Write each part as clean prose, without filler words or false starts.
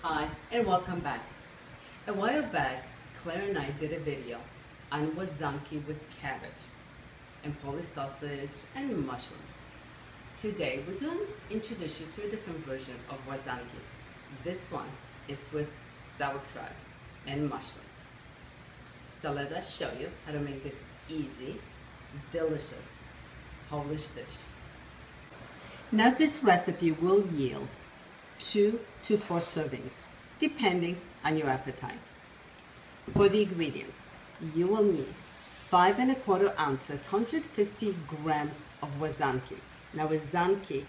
Hi, and welcome back. A while back, Claire and I did a video on Lazanki with cabbage and Polish sausage and mushrooms. Today, we're going to introduce you to a different version of Lazanki. This one is with sauerkraut and mushrooms. So let us show you how to make this easy, delicious Polish dish. Now this recipe will yield 2 to 4 servings, depending on your appetite. For the ingredients, you will need 5 1/4 ounces, 150 grams of Lazanki. Now Lazanki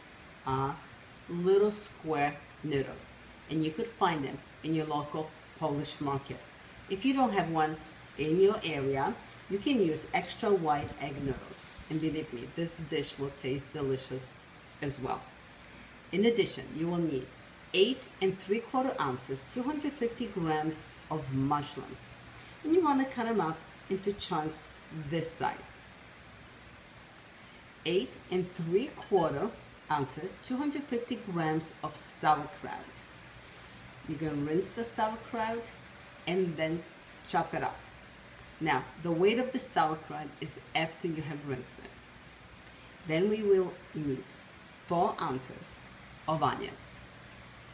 are little square noodles, and you could find them in your local Polish market. If you don't have one in your area, you can use extra white egg noodles. And believe me, this dish will taste delicious as well. In addition, you will need 8 3/4 ounces, 250 grams of mushrooms. And you want to cut them up into chunks this size. 8 3/4 ounces, 250 grams of sauerkraut. You're going to rinse the sauerkraut and then chop it up. Now, the weight of the sauerkraut is after you have rinsed it. Then we will need 4 ounces of onion,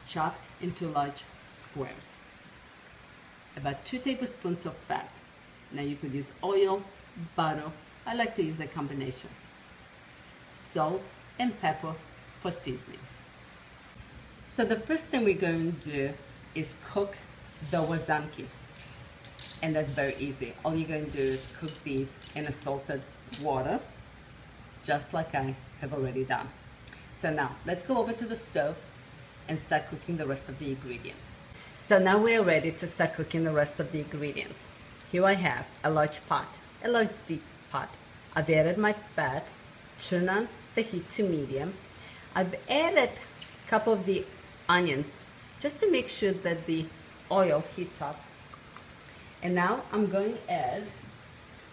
chopped into large squares. About 2 tablespoons of fat. Now you could use oil, butter. I like to use a combination. Salt and pepper for seasoning. So the first thing we're going to do is cook the Lazanki. And that's very easy. All you're going to do is cook these in a salted water, just like I have already done. So now, let's go over to the stove and start cooking the rest of the ingredients. So now we are ready to start cooking the rest of the ingredients. Here I have a large pot, a large deep pot. I've added my fat, turn on the heat to medium. I've added a couple of the onions, just to make sure that the oil heats up. And now I'm going to add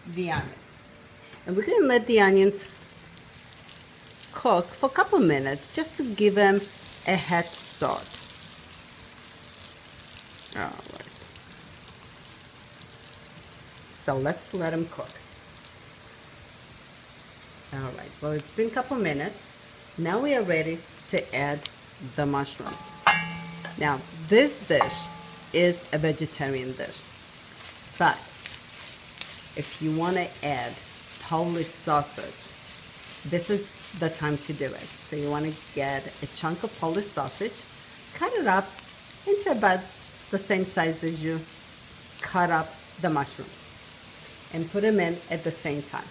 the onions. And we're going to let the onions cook for a couple minutes just to give them a head start. All right. So let's let them cook. All right, well, it's been a couple minutes. Now we are ready to add the mushrooms. Now, this dish is a vegetarian dish. But if you want to add Polish sausage, this is the time to do it. So you want to get a chunk of Polish sausage, cut it up into about the same size as you cut up the mushrooms, and put them in at the same time.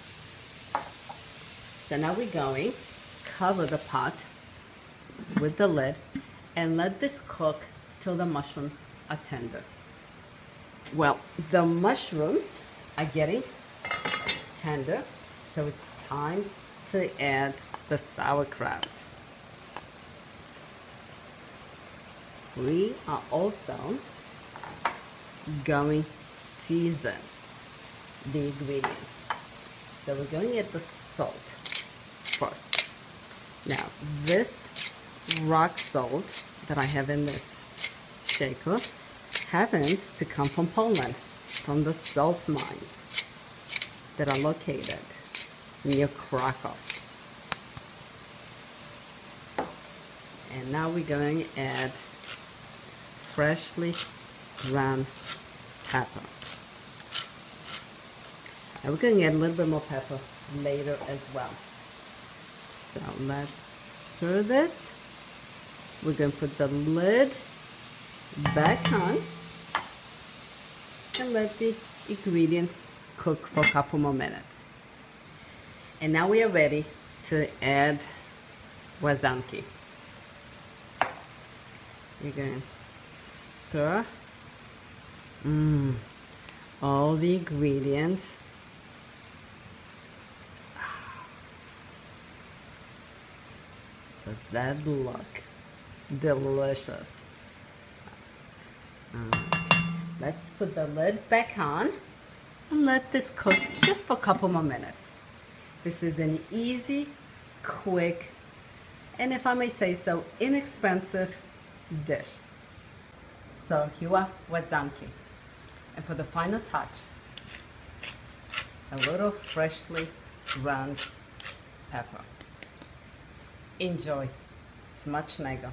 So now we're going to cover the pot with the lid and let this cook till the mushrooms are tender. Well, the mushrooms are getting tender, so it's time to add the sauerkraut. We are also going to season the ingredients. So we're going to add the salt first. Now, this rock salt that I have in this shaker happens to come from Poland, from the salt mines that are located near Krakow. And now we're going to add freshly ground pepper. And we're going to add a little bit more pepper later as well. So let's stir this. We're going to put the lid back on and let the ingredients cook for a couple more minutes. And now we are ready to add Lazanki. You're going to stir all the ingredients. Does that look delicious? Let's put the lid back on and let this cook just for a couple more minutes. This is an easy, quick, and if I may say so, inexpensive dish. So here are Lazanki. And for the final touch, a little freshly ground pepper. Enjoy. Smacznego.